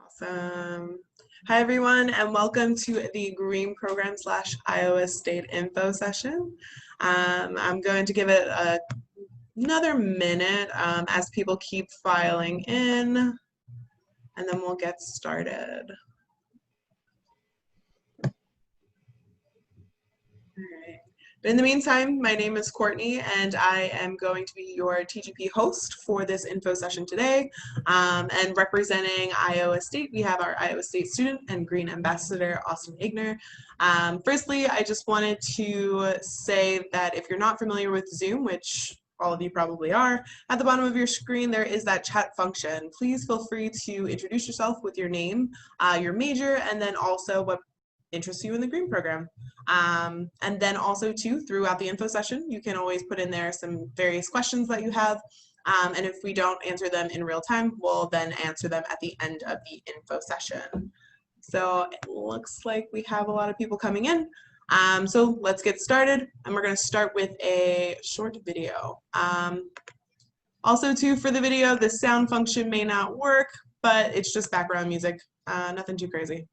Awesome. Hi, everyone, and welcome to the Green Program / Iowa State Info session. I'm going to give it another minute as people keep filing in, and then we'll get started. All right. But in the meantime, my name is Courtney, and I am going to be your TGP host for this info session today. And representing Iowa State, we have our Iowa State student and Green Ambassador, Austin Igner. Firstly, I just wanted to say that if you're not familiar with Zoom, which all of you probably are, at the bottom of your screen there is that chat function. Please feel free to introduce yourself with your name, your major, and then also what interests you in the Green program. And then also too, throughout the info session, you can always put in there some various questions that you have. And if we don't answer them in real time, we'll then answer them at the end of the info session. So it looks like we have a lot of people coming in. So let's get started. And we're going to start with a short video. Also too, for the video, the sound function may not work, but it's just background music. Nothing too crazy.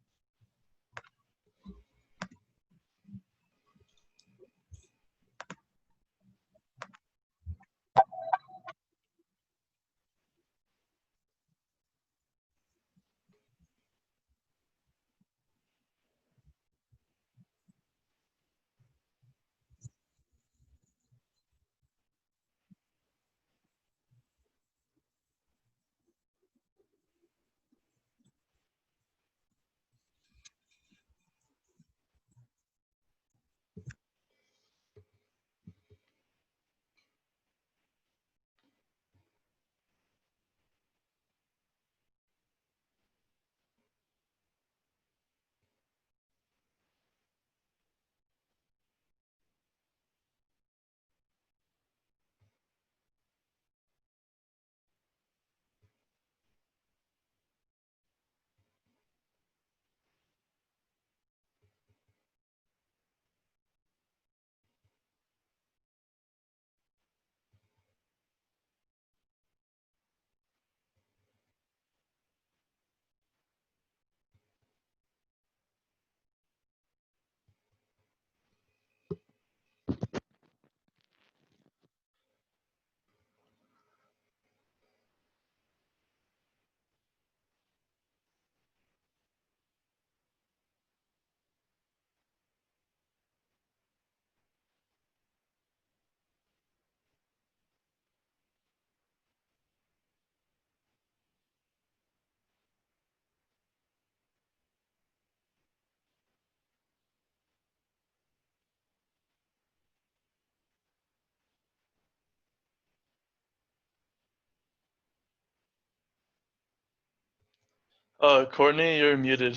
Courtney, you're muted.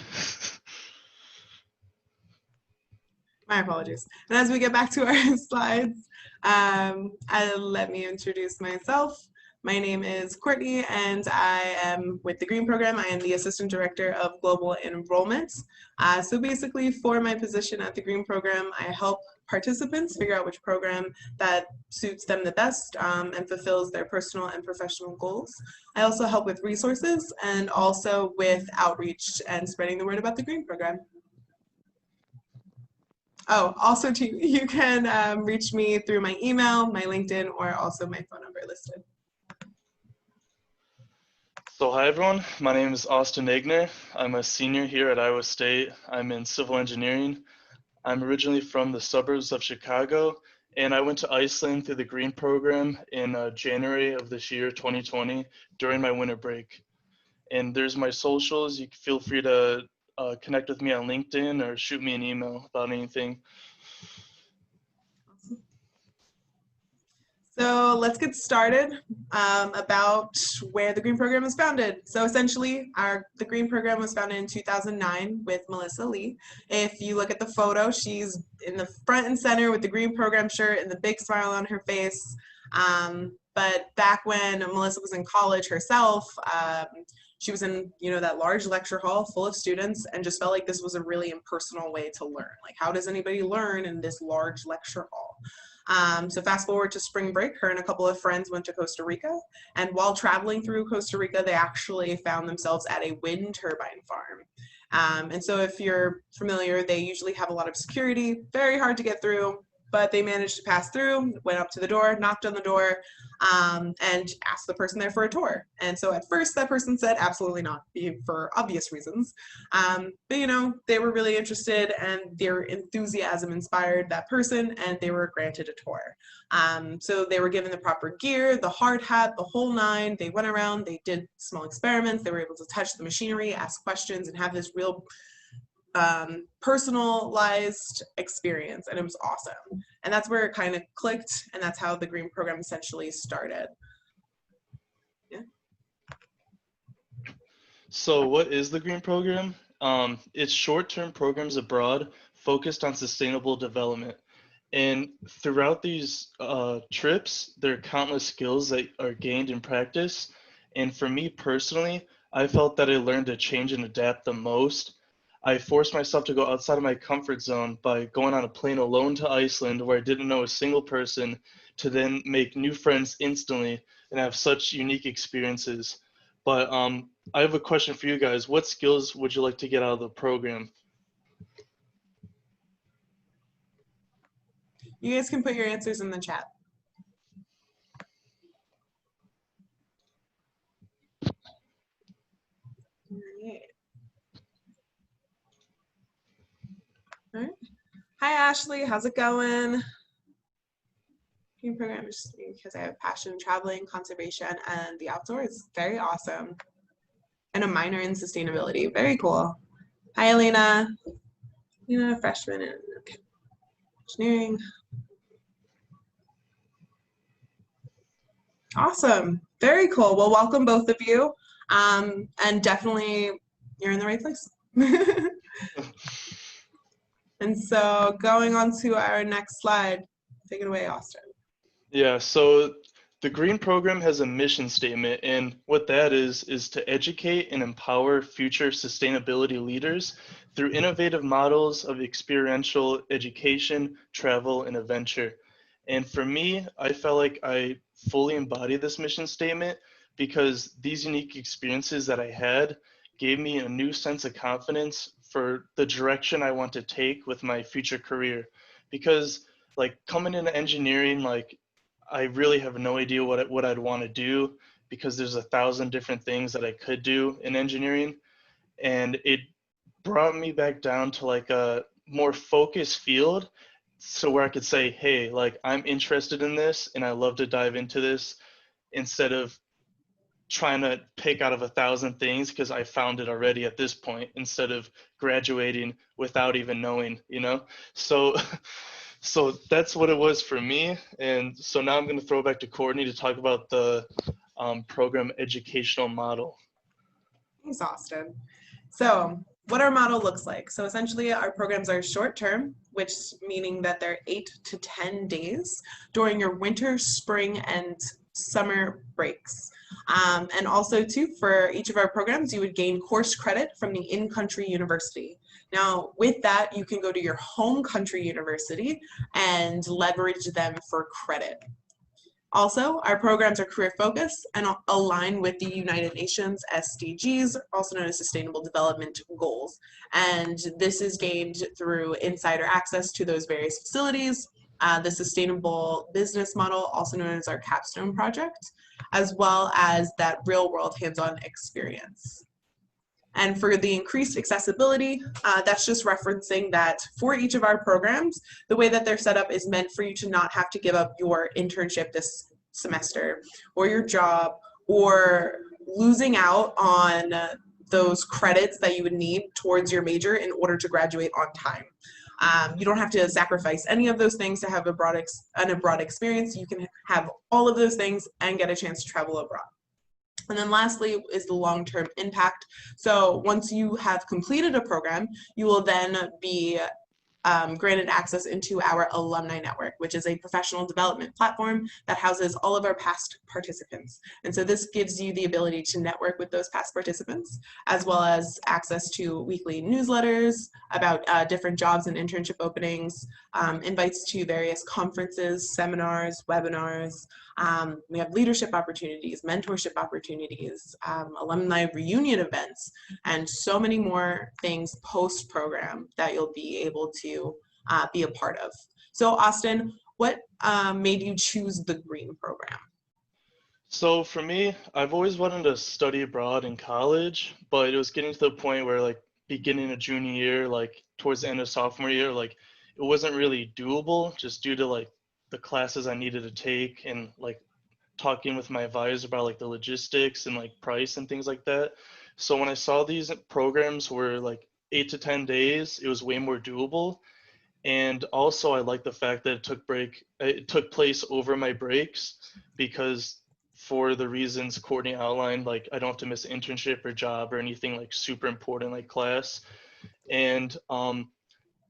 My apologies. And as we get back to our slides, let me introduce myself. My name is Courtney, and I am with the Green Program. I am the Assistant Director of Global Enrollment. So basically, for my position at the Green Program, I help participants figure out which program that suits them the best and fulfills their personal and professional goals. I also help with resources and also with outreach and spreading the word about the Green Program. Oh, also too, you can reach me through my email, my LinkedIn, or also my phone number listed. So hi everyone, my name is Austin Igner. I'm a senior here at Iowa State. I'm in civil engineering. I'm originally from the suburbs of Chicago, and I went to Iceland through the Green Program in January of this year, 2020, during my winter break. And there's my socials. You can feel free to connect with me on LinkedIn or shoot me an email about anything. So let's get started about where the Green Program was founded. So essentially, the Green Program was founded in 2009 with Melissa Lee. If you look at the photo, she's in the front and center with the Green Program shirt and the big smile on her face. But back when Melissa was in college herself, she was in, that large lecture hall full of students and just felt like this was a really impersonal way to learn. Like, how does anybody learn in this large lecture hall? So fast forward to spring break, her and a couple of friends went to Costa Rica. And while traveling through Costa Rica, they actually found themselves at a wind turbine farm. And so if you're familiar, they usually have a lot of security, very hard to get through, but they managed to pass through, went up to the door, knocked on the door, and asked the person there for a tour. And so at first that person said absolutely not, for obvious reasons. But you know, they were really interested and their enthusiasm inspired that person and they were granted a tour. So they were given the proper gear, the hard hat, the whole nine. They went around, they did small experiments, they were able to touch the machinery, ask questions, and have this real personalized experience, and it was awesome. And that's where it kind of clicked, and that's how the green program essentially started. Yeah. So what is the green program? It's short-term programs abroad focused on sustainable development. And throughout these trips, there are countless skills that are gained in practice. And for me personally, I felt that I learned to change and adapt the most. I forced myself to go outside of my comfort zone by going on a plane alone to Iceland where I didn't know a single person, to then make new friends instantly and have such unique experiences. But I have a question for you guys. What skills would you like to get out of the program? You guys can put your answers in the chat. All right. Hi, Ashley. How's it going? Green program is because I have passion in traveling, conservation, and the outdoors. Very awesome. And a minor in sustainability. Very cool. Hi, Elena. You know, freshman in engineering. Awesome. Very cool. Well, welcome both of you. And definitely you're in the right place. And so going on to our next slide, take it away, Austin. Yeah, so the Green Program has a mission statement, and what that is to educate and empower future sustainability leaders through innovative models of experiential education, travel, and adventure. And for me, I felt like I fully embodied this mission statement because these unique experiences that I had gave me a new sense of confidence for the direction I want to take with my future career. Because like coming into engineering, like I really have no idea what I'd want to do because there's 1,000 different things that I could do in engineering. And it brought me back down to like a more focused field. So where I could say, hey, like I'm interested in this and I love to dive into this instead of trying to pick out of 1,000 things because I found it already at this point instead of graduating without even knowing, you know? So so that's what it was for me. And so now I'm going to throw back to Courtney to talk about the program educational model. Thanks, Austin. So what our model looks like. So essentially our programs are short term, which meaning that they're 8 to 10 days during your winter, spring, and summer breaks. And also too, for each of our programs, you would gain course credit from the in-country university. Now, with that, you can go to your home country university and leverage them for credit. Also, our programs are career focused and align with the United Nations SDGs, also known as Sustainable Development Goals. And this is gained through insider access to those various facilities, the sustainable business model, also known as our capstone project, as well as that real world hands-on experience. And for the increased accessibility, that's just referencing that for each of our programs, the way that they're set up is meant for you to not have to give up your internship this semester or your job or losing out on those credits that you would need towards your major in order to graduate on time. You don't have to sacrifice any of those things to have a broad experience. You can have all of those things and get a chance to travel abroad. And then lastly is the long-term impact. So once you have completed a program, you will then be granted access into our alumni network, which is a professional development platform that houses all of our past participants. And so this gives you the ability to network with those past participants, as well as access to weekly newsletters about different jobs and internship openings, invites to various conferences, seminars, webinars. We have leadership opportunities, mentorship opportunities, alumni reunion events, and so many more things post-program that you'll be able to be a part of. So Austin, what made you choose the Green program? So for me, I've always wanted to study abroad in college, but it was getting to the point where like beginning of junior year, like towards the end of sophomore year, like it wasn't really doable just due to like the classes I needed to take and like talking with my advisor about like the logistics and like price and things like that. So when I saw these programs were like 8 to 10 days, it was way more doable. And also I like the fact that it took place over my breaks because for the reasons Courtney outlined, like I don't have to miss an internship or job or anything like super important like class. And I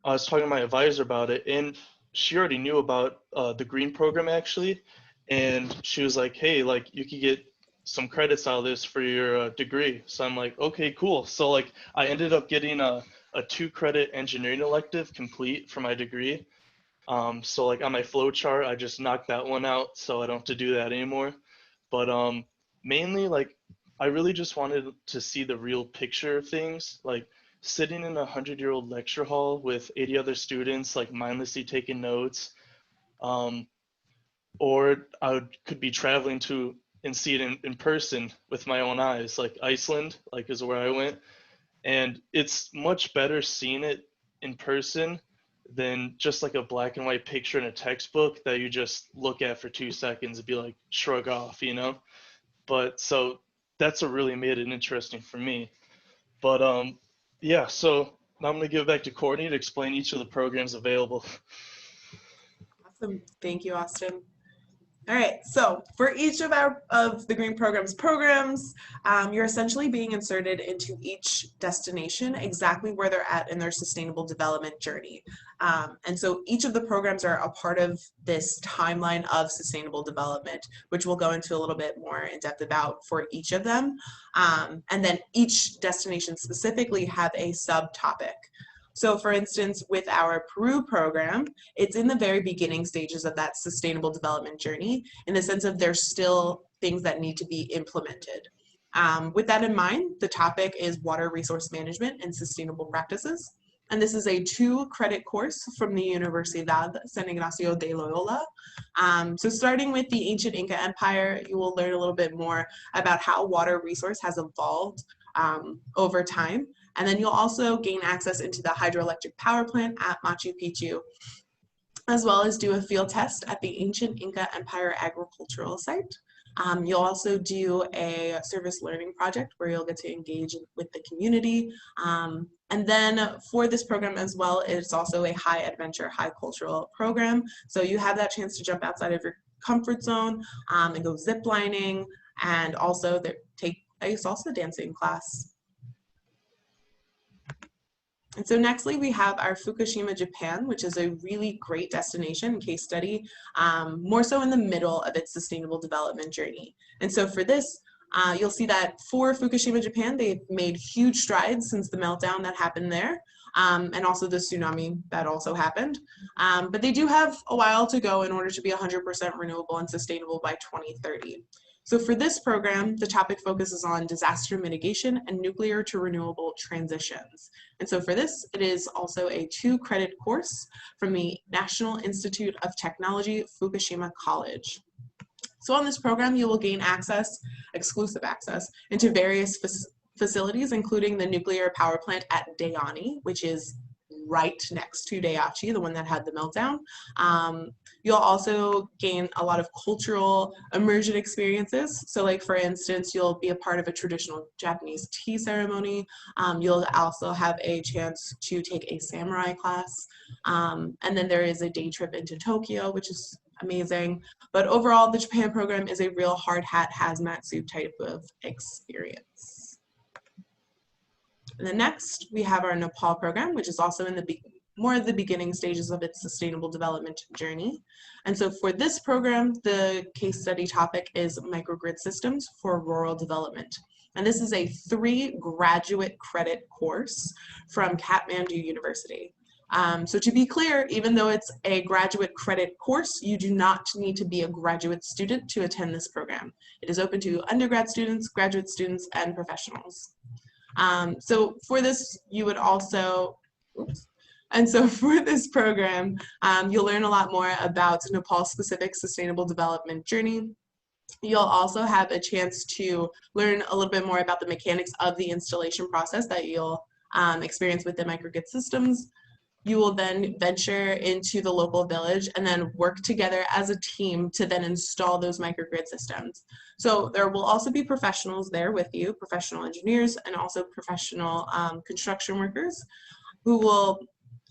was talking to my advisor about it, and she already knew about the green program actually, and she was like, "Hey, like you could get some credits out of this for your degree." So I'm like, "Okay, cool." So like I ended up getting a 2 credit engineering elective complete for my degree. So like on my flow chart, I just knocked that one out, so I don't have to do that anymore. But mainly like I really just wanted to see the real picture of things, like sitting in a 100-year-old lecture hall with 80 other students, like mindlessly taking notes. Um, or could be traveling to and see it in person with my own eyes, like Iceland, like is where I went. And it's much better seeing it in person than just like a black and white picture in a textbook that you just look at for 2 seconds and be like, shrug off, you know? But so that's what really made it interesting for me. But yeah, so now I'm gonna give it back to Courtney to explain each of the programs available. Awesome. Thank you, Austin. All right, so for each of the Green programs, you're essentially being inserted into each destination exactly where they're at in their sustainable development journey. And so each of the programs are a part of this timeline of sustainable development, which we'll go into a little bit more in depth about for each of them. And then each destination specifically have a subtopic. So for instance, with our Peru program, it's in the very beginning stages of that sustainable development journey in the sense of there's still things that need to be implemented. With that in mind, the topic is water resource management and sustainable practices. And this is a 2-credit course from the Universidad San Ignacio de Loyola. So starting with the ancient Inca Empire, you will learn a little bit more about how water resource has evolved over time. And then you'll also gain access into the hydroelectric power plant at Machu Picchu, as well as do a field test at the ancient Inca Empire agricultural site. You'll also do a service learning project where you'll get to engage with the community. And then for this program as well, it's also a high adventure, high cultural program. So you have that chance to jump outside of your comfort zone and go zip lining, and also take a salsa dancing class. And so nextly, we have our Fukushima, Japan, which is a really great destination case study, more so in the middle of its sustainable development journey. And so for this, you'll see that for Fukushima, Japan, they've made huge strides since the meltdown that happened there, and also the tsunami that also happened. But they do have a while to go in order to be 100% renewable and sustainable by 2030. So for this program, the topic focuses on disaster mitigation and nuclear to renewable transitions. And so for this, it is also a 2-credit course from the National Institute of Technology, Fukushima College. So on this program, you will gain access, exclusive access, into various facilities, including the nuclear power plant at Dayani, which is right next to Daiichi, the one that had the meltdown. You'll also gain a lot of cultural immersion experiences. So like, for instance, you'll be a part of a traditional Japanese tea ceremony. You'll also have a chance to take a samurai class. And then there is a day trip into Tokyo, which is amazing. But overall, the Japan program is a real hard hat hazmat suit type of experience. And then next, we have our Nepal program, which is also in the more of the beginning stages of its sustainable development journey. And so for this program, the case study topic is microgrid systems for rural development. And this is a 3 graduate credit course from Kathmandu University. So to be clear, even though it's a graduate credit course, you do not need to be a graduate student to attend this program. It is open to undergrad students, graduate students, and professionals. So for this, you would also, oops. And so for this program, you'll learn a lot more about Nepal-specific sustainable development journey. You'll also have a chance to learn a little bit more about the mechanics of the installation process that you'll experience with the microgrid systems. You will then venture into the local village and then work together as a team to then install those microgrid systems. So there will also be professionals there with you, professional engineers and also professional construction workers who will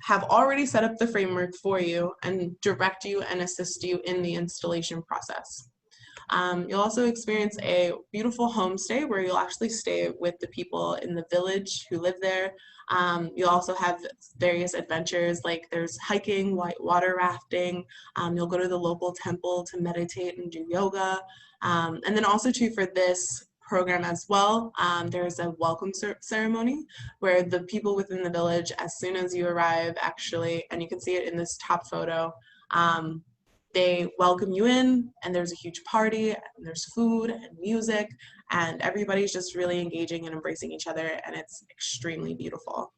have already set up the framework for you and direct you and assist you in the installation process. You'll also experience a beautiful homestay where you'll actually stay with the people in the village who live there. You'll also have various adventures, like there's hiking, white water rafting. You'll go to the local temple to meditate and do yoga. And then also too, for this program as well, there's a welcome ceremony where the people within the village, as soon as you arrive actually, and you can see it in this top photo, they welcome you in, and there's a huge party, and there's food and music, and everybody's just really engaging and embracing each other, and it's extremely beautiful.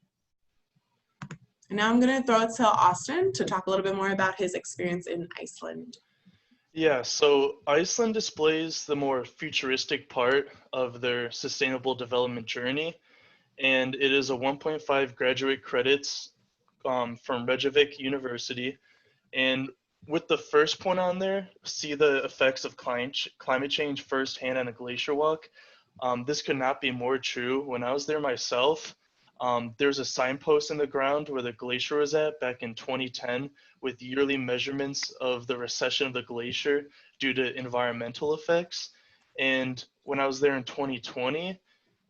And now I'm going to throw it to Austin to talk a little bit more about his experience in Iceland. Yeah, so Iceland displays the more futuristic part of their sustainable development journey, and it is a 1.5 graduate credits from Reykjavik University. And with the first point on there, see the effects of climate change firsthand on a glacier walk. This could not be more true. When I was there myself, there's a signpost in the ground where the glacier was at back in 2010 with yearly measurements of the recession of the glacier due to environmental effects. And when I was there in 2020,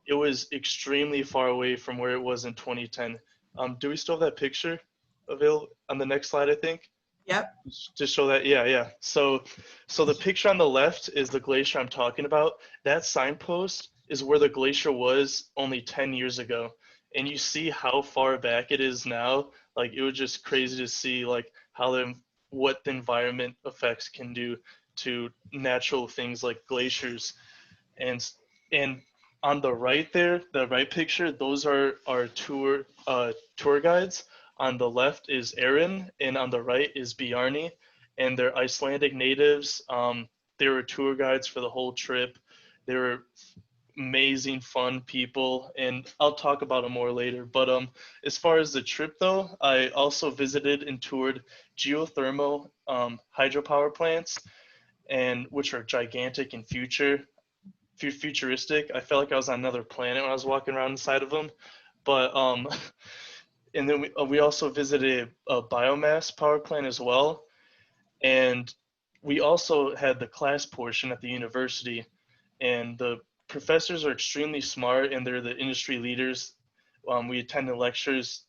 it was extremely far away from where it was in 2010. Do we still have that picture available on the next slide, I think? Yep. Just show that, yeah. So the picture on the left is the glacier I'm talking about. That signpost is where the glacier was only 10 years ago. And you see how far back it is now. Like, it was just crazy to see like what the environment effects can do to natural things like glaciers. And on the right there, the right picture, those are our tour guides. On the left is Aaron, and on the right is Bjarni, and they're Icelandic natives. They were tour guides for the whole trip. They were amazing, fun people, and I'll talk about them more later. But as far as the trip though, I also visited and toured geothermal hydropower plants, and which are gigantic and futuristic. I felt like I was on another planet when I was walking around inside of them. But and then we also visited a biomass power plant as well. And we also had the class portion at the university, and the professors are extremely smart and they're the industry leaders. We attended lectures,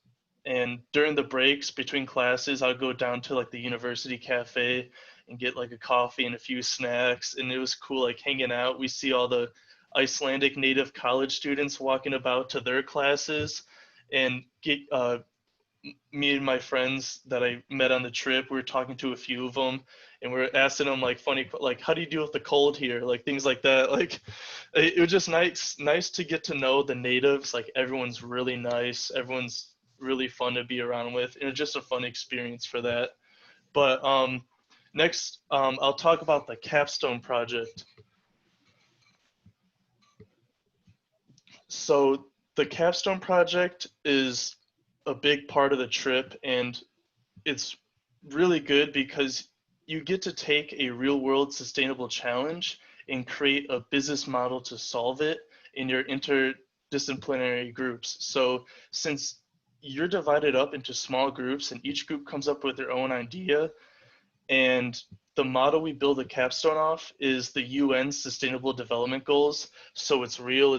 and during the breaks between classes, I'll go down to like the university cafe and get like a coffee and a few snacks. And it was cool, like hanging out. We see all the Icelandic native college students walking about to their classes, and me and my friends that I met on the trip, we were talking to a few of them, and we are asking them like funny, like, how do you deal with the cold here? Like things like that. Like it was just nice to get to know the natives. Like everyone's really nice. Everyone's really fun to be around with. And it's just a fun experience for that. But next, I'll talk about the capstone project. So the capstone project is a big part of the trip, and it's really good because you get to take a real world sustainable challenge and create a business model to solve it in your interdisciplinary groups. So since you're divided up into small groups and each group comes up with their own idea, and the model we build a capstone off is the UN Sustainable Development Goals. So it's real,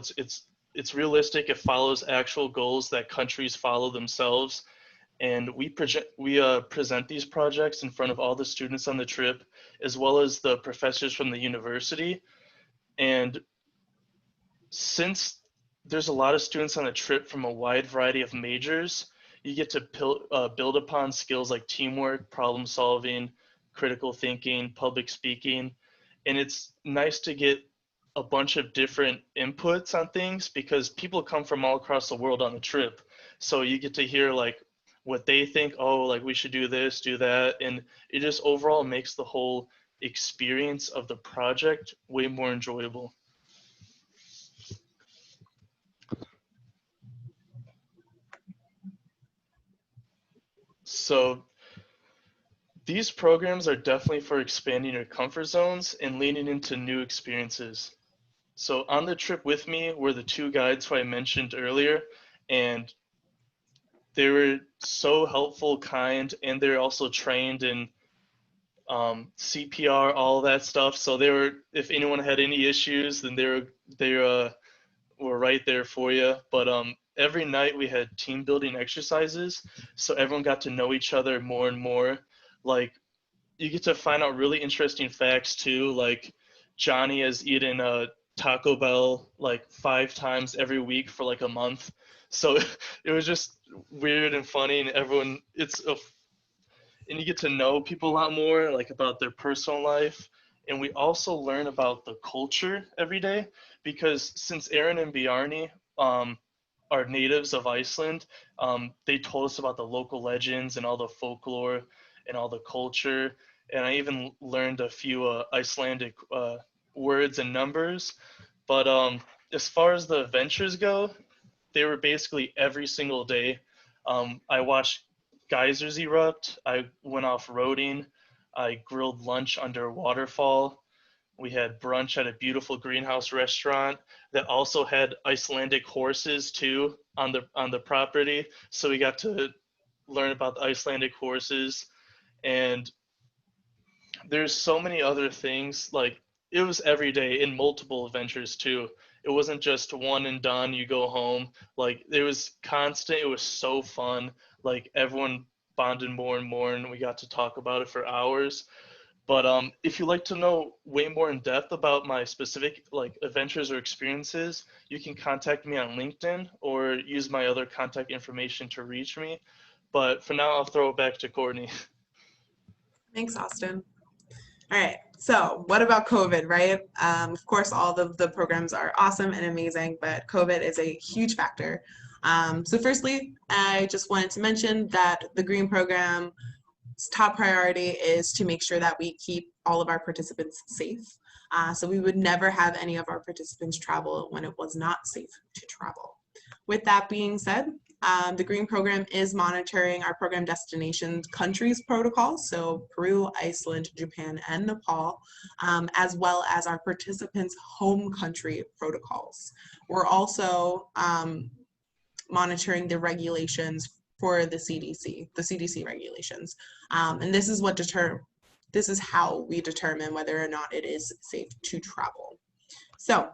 it's realistic, it follows actual goals that countries follow themselves. and we present these projects in front of all the students on the trip, as well as the professors from the university. And since there's a lot of students on the trip from a wide variety of majors, you get to build upon skills like teamwork, problem solving, critical thinking, public speaking. And it's nice to get a bunch of different inputs on things because people come from all across the world on the trip. So you get to hear like what they think, oh, like we should do this, do that. And it just overall makes the whole experience of the project way more enjoyable. So these programs are definitely for expanding your comfort zones and leaning into new experiences. So on the trip with me were the two guides who I mentioned earlier, and they were so helpful, kind, and they're also trained in CPR, all that stuff. So they were, if anyone had any issues, then were right there for you. But every night we had team building exercises, so everyone got to know each other more and more. Like you get to find out really interesting facts too. Like Johnny has eaten a Taco Bell like 5 times every week for like a month. So it was just weird and funny, and and you get to know people a lot more, like about their personal life. And we also learn about the culture every day because since Aaron and Bjarni are natives of Iceland, they told us about the local legends and all the folklore and all the culture. And I even learned a few Icelandic words and numbers. But as far as the adventures go, they were basically every single day. I watched geysers erupt. I went off roading. I grilled lunch under a waterfall. We had brunch at a beautiful greenhouse restaurant that also had Icelandic horses too on the property. So we got to learn about the Icelandic horses. And there's so many other things. Like it was every day in multiple adventures too. It wasn't just one and done, you go home. Like it was constant. It was so fun. Like everyone bonded more and more, and we got to talk about it for hours. But if you'd like to know way more in depth about my specific like adventures or experiences, you can contact me on LinkedIn or use my other contact information to reach me. But for now, I'll throw it back to Courtney. Thanks, Austin. All right, so what about COVID, right? Of course, all of the programs are awesome and amazing, but COVID is a huge factor. So firstly, I just wanted to mention that the Green Program's top priority is to make sure that we keep all of our participants safe. So we would never have any of our participants travel when it was not safe to travel. With that being said, the Green Program is monitoring our program destination countries protocols, so Peru, Iceland, Japan, and Nepal, as well as our participants' home country protocols. We're also monitoring the regulations for the CDC regulations, and this is how we determine whether or not it is safe to travel. So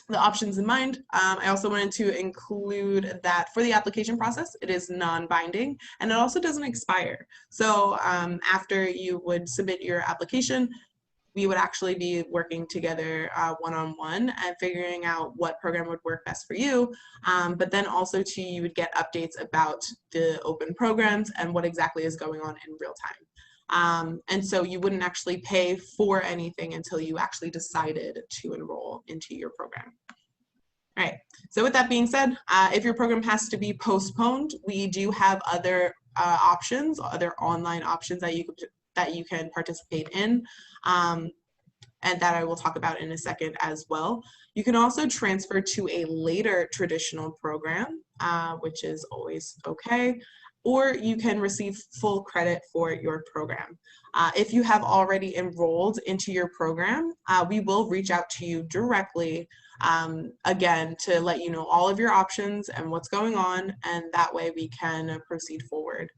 the options in mind. I also wanted to include that for the application process, it is non-binding and it also doesn't expire. So after you would submit your application, we would actually be working together one-on-one and figuring out what program would work best for you. But then also too, you would get updates about the open programs and what exactly is going on in real time. And so you wouldn't actually pay for anything until you actually decided to enroll into your program. All right, so with that being said, if your program has to be postponed, we do have other options, other online options that you can participate in, and that I will talk about in a second as well. You can also transfer to a later traditional program, which is always okay, or you can receive full credit for your program. If you have already enrolled into your program, we will reach out to you directly again to let you know all of your options and what's going on, and that way we can proceed forward.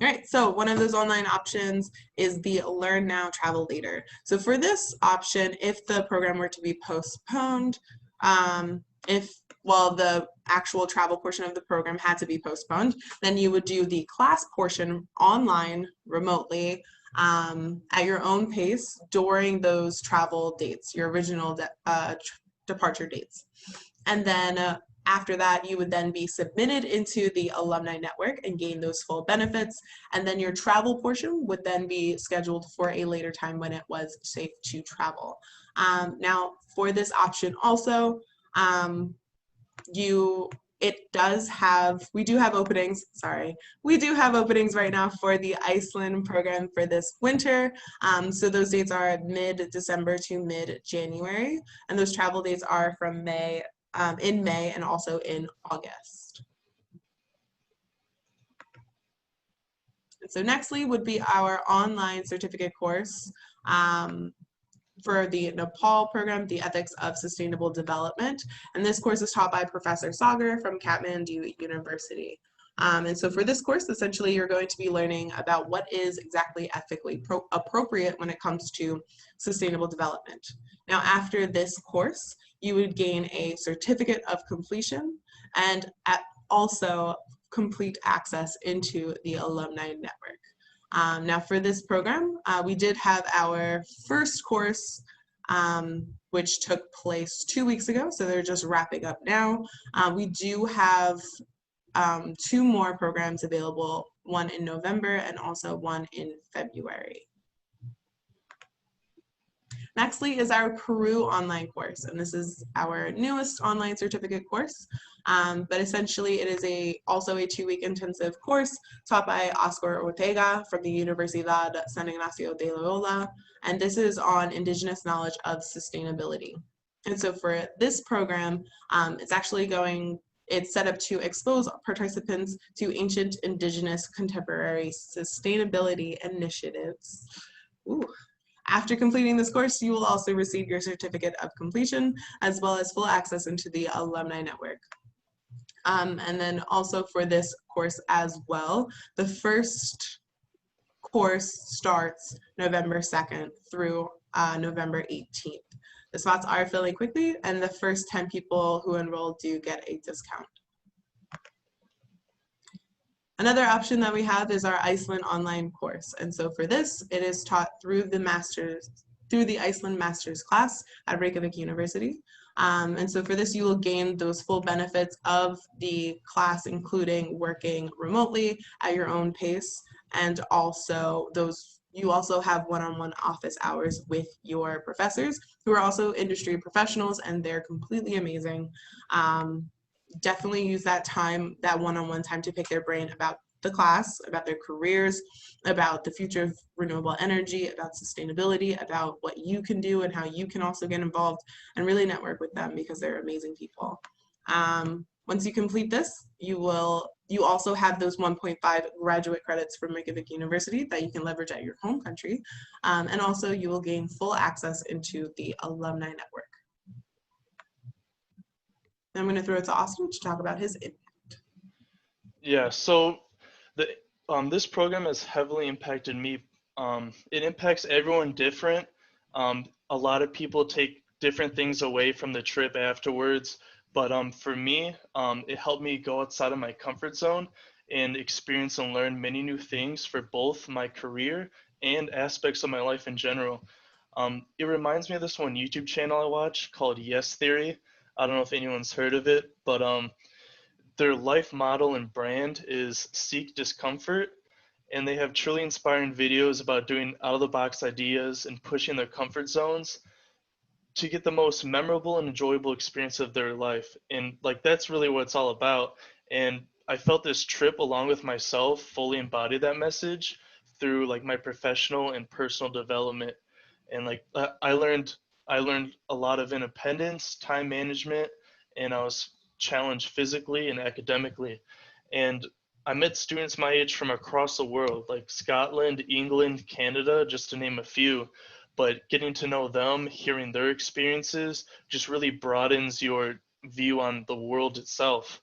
All right, so one of those online options is the Learn Now, Travel Later. So for this option, if the program were to be postponed, if well, the actual travel portion of the program had to be postponed, then you would do the class portion online remotely at your own pace during those travel dates, your original departure dates. And then after that, you would then be submitted into the alumni network and gain those full benefits. And then your travel portion would then be scheduled for a later time when it was safe to travel. Now, for this option also, um, we do have openings, we do have openings right now for the Iceland program for this winter. So those dates are mid-December to mid-January, and those travel dates are from in May and also in August. And so nextly would be our online certificate course. For the Nepal program, the Ethics of Sustainable Development. And this course is taught by Professor Sagar from Kathmandu University. And so for this course, essentially, you're going to be learning about what is exactly ethically appropriate when it comes to sustainable development. Now, after this course, you would gain a certificate of completion and also complete access into the alumni network. Now for this program, we did have our first course, which took place 2 weeks ago, so they're just wrapping up now. We do have 2 more programs available, one in November and also one in February. Nextly is our Peru online course, and this is our newest online certificate course. But essentially, it is also a 2-week intensive course taught by Oscar Ortega from the Universidad San Ignacio de Loyola, and this is on indigenous knowledge of sustainability. And so for this program, it's set up to expose participants to ancient, indigenous, contemporary sustainability initiatives. Ooh. After completing this course, you will also receive your certificate of completion, as well as full access into the alumni network. And then also for this course as well, the first course starts November 2nd through November 18th. The spots are filling quickly, and the first 10 people who enroll do get a discount. Another option that we have is our Iceland online course. And so for this, it is taught through the Iceland Master's class at Reykjavik University. And so for this, you will gain those full benefits of the class, including working remotely at your own pace, and also you also have one-on-one office hours with your professors, who are also industry professionals, and they're completely amazing. Definitely use that time, that one-on-one time, to pick their brain about the class, about their careers, about the future of renewable energy, about sustainability, about what you can do and how you can also get involved, and really network with them because they're amazing people. Once you complete this, you also have those 1.5 graduate credits from Reykjavik University that you can leverage at your home country. And also you will gain full access into the alumni network. I'm going to throw it to Austin to talk about his impact. Yeah, so this program has heavily impacted me. It impacts everyone different. A lot of people take different things away from the trip afterwards, but for me, it helped me go outside of my comfort zone and experience and learn many new things for both my career and aspects of my life in general. It reminds me of this one YouTube channel I watch called Yes Theory. I don't know if anyone's heard of it, but their life model and brand is seek discomfort, and they have truly inspiring videos about doing out-of-the-box ideas and pushing their comfort zones to get the most memorable and enjoyable experience of their life. And like that's really what it's all about. And I felt this trip, along with myself, fully embodied that message through like my professional and personal development. And like I learned a lot of independence, time management, and I was challenged physically and academically. And I met students my age from across the world, like Scotland, England, Canada, just to name a few. But getting to know them, hearing their experiences, just really broadens your view on the world itself.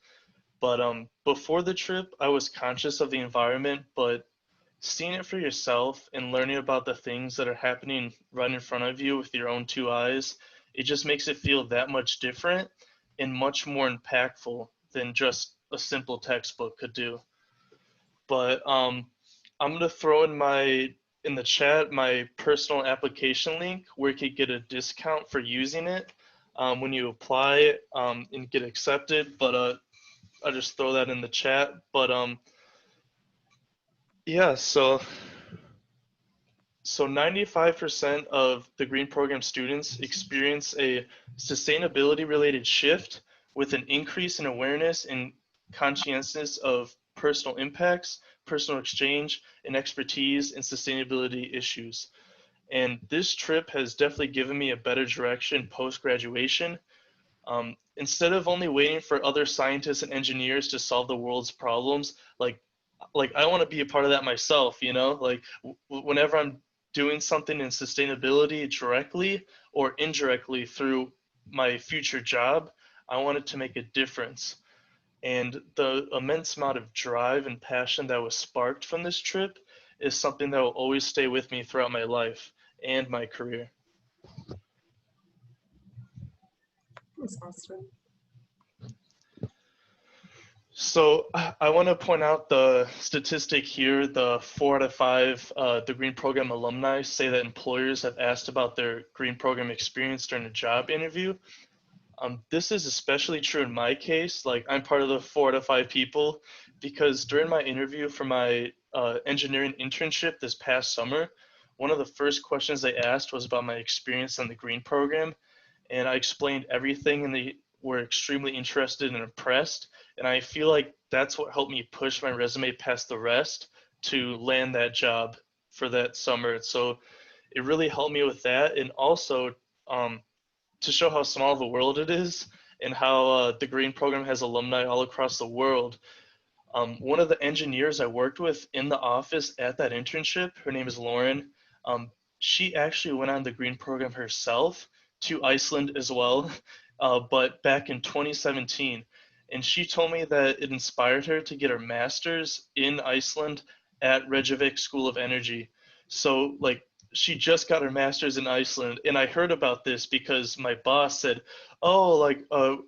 But before the trip, I was conscious of the environment, but seeing it for yourself and learning about the things that are happening right in front of you with your own 2 eyes, it just makes it feel that much different. and much more impactful than just a simple textbook could do. But I'm gonna throw in the chat my personal application link where you could get a discount for using it when you apply and get accepted. But I'll just throw that in the chat. But yeah, so 95% of the Green Program students experience a sustainability related shift with an increase in awareness and conscientiousness of personal impacts, personal exchange, and expertise in sustainability issues. And this trip has definitely given me a better direction post graduation. Instead of only waiting for other scientists and engineers to solve the world's problems, like I want to be a part of that myself, you know, like whenever I'm doing something in sustainability directly or indirectly through my future job, I wanted to make a difference. And the immense amount of drive and passion that was sparked from this trip is something that will always stay with me throughout my life and my career. Thanks, Austin. So I want to point out the statistic here. The 4 out of 5 the Green Program alumni say that employers have asked about their Green Program experience during a job interview. This is especially true in my case. Like I'm part of the 4 out of 5 people because during my interview for my engineering internship this past summer, one of the first questions they asked was about my experience on the Green Program, and I explained everything, and they were extremely interested and impressed. And I feel like that's what helped me push my resume past the rest to land that job for that summer. So it really helped me with that, and also to show how small of a world it is and how the Green Program has alumni all across the world. One of the engineers I worked with in the office at that internship, her name is Lauren. She actually went on the Green Program herself to Iceland as well, but back in 2017. And she told me that it inspired her to get her master's in Iceland at Reykjavik School of Energy. So, like, she just got her master's in Iceland, and I heard about this because my boss said, "Oh, like,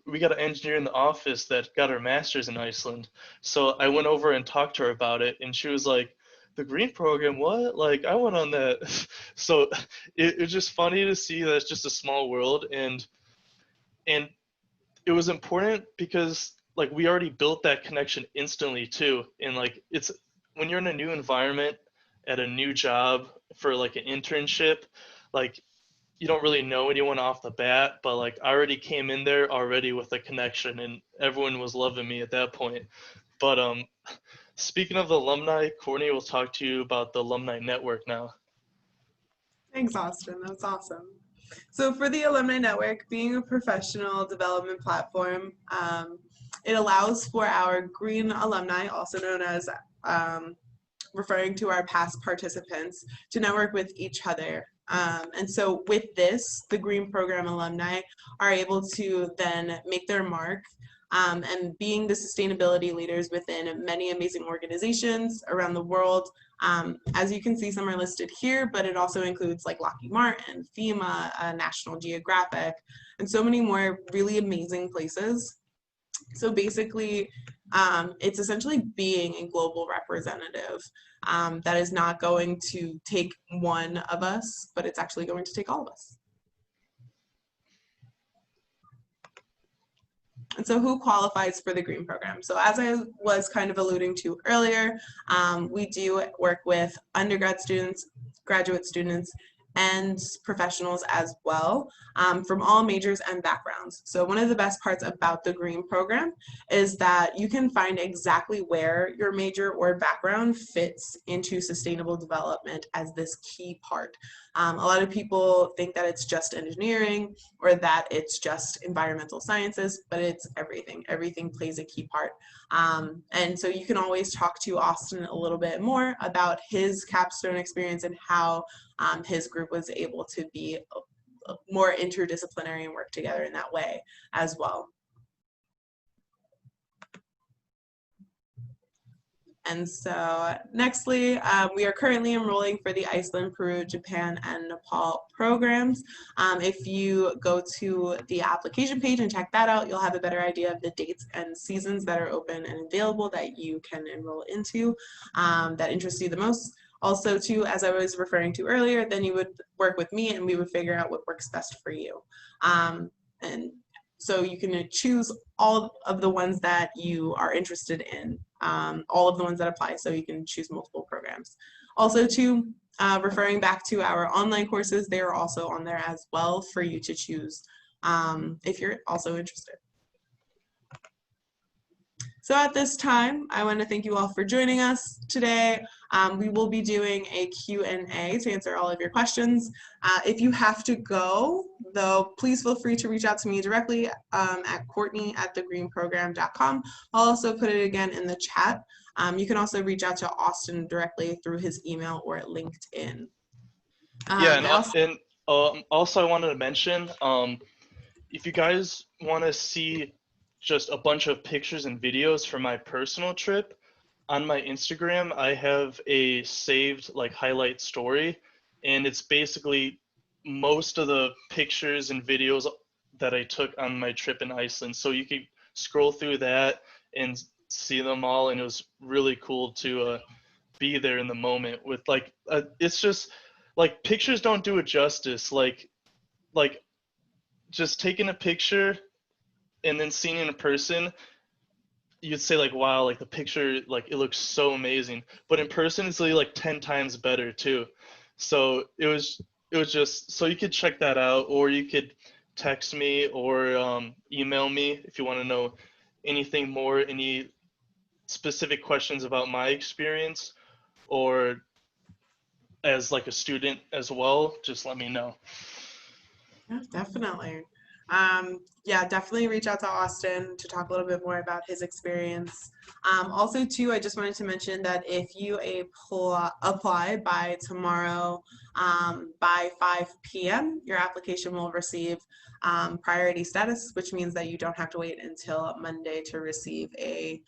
we got an engineer in the office that got her master's in Iceland." So I went over and talked to her about it, and she was like, "The Green Program, what? Like, I went on that." So it's just funny to see that it's just a small world, and it was important because like we already built that connection instantly too, and like it's when you're in a new environment at a new job for like an internship, like you don't really know anyone off the bat, but like I already came in there already with a connection, and everyone was loving me at that point. But speaking of alumni, Courtney will talk to you about the alumni network now. Thanks, Austin. That's awesome. So for the Alumni Network, being a professional development platform, it allows for our green alumni, also known as referring to our past participants, to network with each other. And so with this, the Green Program alumni are able to then make their mark and being the sustainability leaders within many amazing organizations around the world. As you can see, some are listed here, but it also includes like Lockheed Martin, FEMA, National Geographic, and so many more really amazing places. So basically, it's essentially being a global representative that is not going to take one of us, but it's actually going to take all of us. And so who qualifies for the Green Program? So as I was kind of alluding to earlier, we do work with undergrad students, graduate students, and professionals as well from all majors and backgrounds. So one of the best parts about the Green Program is that you can find exactly where your major or background fits into sustainable development as this key part. A lot of people think that it's just engineering or that it's just environmental sciences, but it's everything. Everything plays a key part. And so you can always talk to Austin a little bit more about his capstone experience and how his group was able to be more interdisciplinary and work together in that way as well. And so nextly, we are currently enrolling for the Iceland, Peru, Japan, and Nepal programs. If you go to the application page and check that out, you'll have a better idea of the dates and seasons that are open and available that you can enroll into that interest you the most. Also, too, as I was referring to earlier, then you would work with me and we would figure out what works best for you. And so you can choose all of the ones that you are interested in, all of the ones that apply, so you can choose multiple programs. Also, too, referring back to our online courses, they are also on there as well for you to choose if you're also interested. So at this time, I want to thank you all for joining us today. We will be doing a Q&A to answer all of your questions. If you have to go, though, please feel free to reach out to me directly at courtney@thegreenprogram.com. I'll also put it again in the chat. You can also reach out to Austin directly through his email or LinkedIn. Yeah, and also I wanted to mention, if you guys want to see just a bunch of pictures and videos from my personal trip, on my Instagram, I have a saved like highlight story, and it's basically most of the pictures and videos that I took on my trip in Iceland. So you can scroll through that and see them all, and it was really cool to be there in the moment with like it's just like pictures don't do it justice. Like just taking a picture and then seeing it in person, you'd say like, wow, like the picture, like it looks so amazing, but in person it's like 10 times better too. So it was just, so you could check that out, or you could text me or email me if you want to know anything more, any specific questions about my experience, or as like a student as well, just let me know. Yeah, definitely. Yeah, definitely reach out to Austin to talk a little bit more about his experience. Also, too, I just wanted to mention that if you apply by tomorrow by 5 p.m., your application will receive priority status, which means that you don't have to wait until Monday to receive to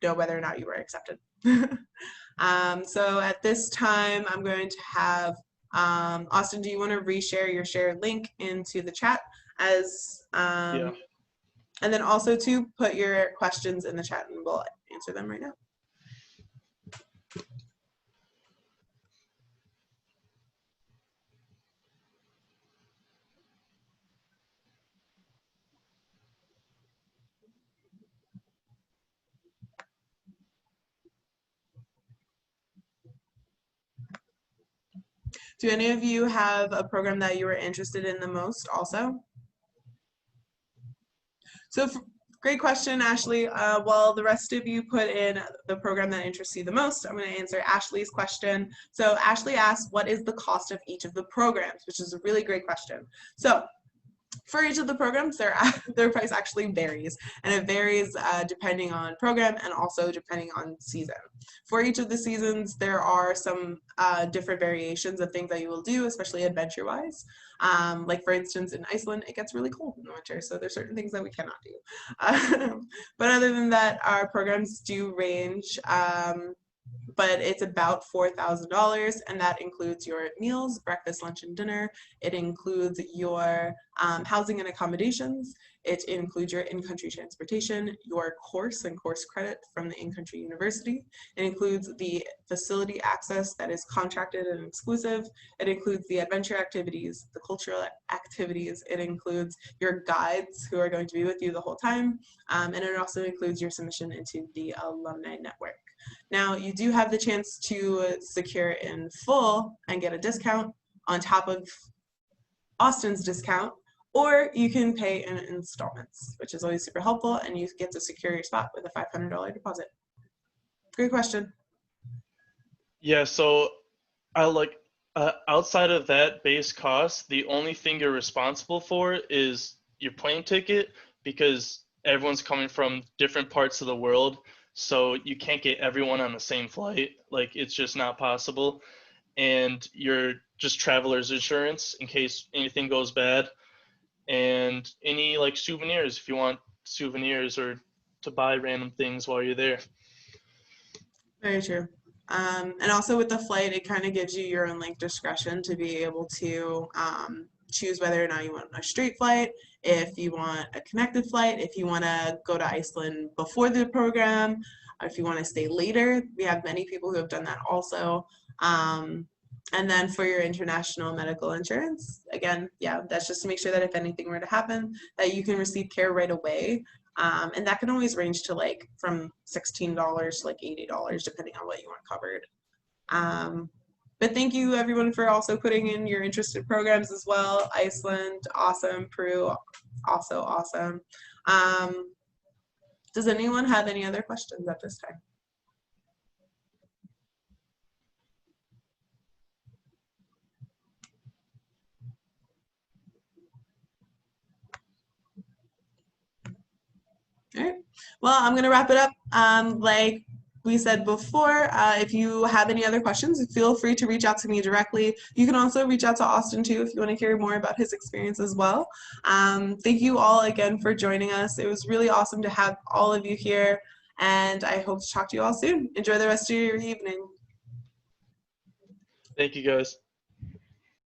know whether or not you were accepted. So at this time, I'm going to have Austin, do you want to reshare your shared link into the chat as Yeah. and then also to put your questions in the chat and we'll answer them right now. Do any of you have a program that you were interested in the most also? So great question, Ashley. While the rest of you put in the program that interests you the most, I'm going to answer Ashley's question. So Ashley asked, what is the cost of each of the programs, which is a really great question. So for each of the programs, their price actually varies, and it varies depending on program and also depending on season. For each of the seasons, there are some different variations of things that you will do, especially adventure-wise. Like for instance, in Iceland, it gets really cold in the winter, so there's certain things that we cannot do. But other than that, our programs do range. But it's about $4,000, and that includes your meals, breakfast, lunch, and dinner. It includes your housing and accommodations. It includes your in-country transportation, your course and course credit from the in-country university. It includes the facility access that is contracted and exclusive. It includes the adventure activities, the cultural activities. It includes your guides who are going to be with you the whole time. And it also includes your submission into the alumni network. Now, you do have the chance to secure in full and get a discount on top of Austin's discount, or you can pay in installments, which is always super helpful, and you get to secure your spot with a $500 deposit. Great question. Yeah, so I like outside of that base cost, the only thing you're responsible for is your plane ticket, because everyone's coming from different parts of the world, so you can't get everyone on the same flight. Like it's just not possible. And your just traveler's insurance in case anything goes bad, and any like souvenirs if you want souvenirs or to buy random things while you're there. Very true. And also with the flight, it kind of gives you your own like discretion to be able to choose whether or not you want a straight flight, if you want a connected flight, if you want to go to Iceland before the program, or if you want to stay later. We have many people who have done that also. Um, and then for your international medical insurance, again, yeah, that's just to make sure that if anything were to happen, that you can receive care right away. And that can always range to like from $16 to like $80, depending on what you want covered. Um, but thank you everyone for also putting in your interested programs as well. Iceland, awesome. Peru, also awesome. Um, does anyone have any other questions at this time? All right. Well, I'm going to wrap it up. Like we said before, if you have any other questions, feel free to reach out to me directly. You can also reach out to Austin too if you want to hear more about his experience as well. Thank you all again for joining us. It was really awesome to have all of you here, and I hope to talk to you all soon. Enjoy the rest of your evening. Thank you guys.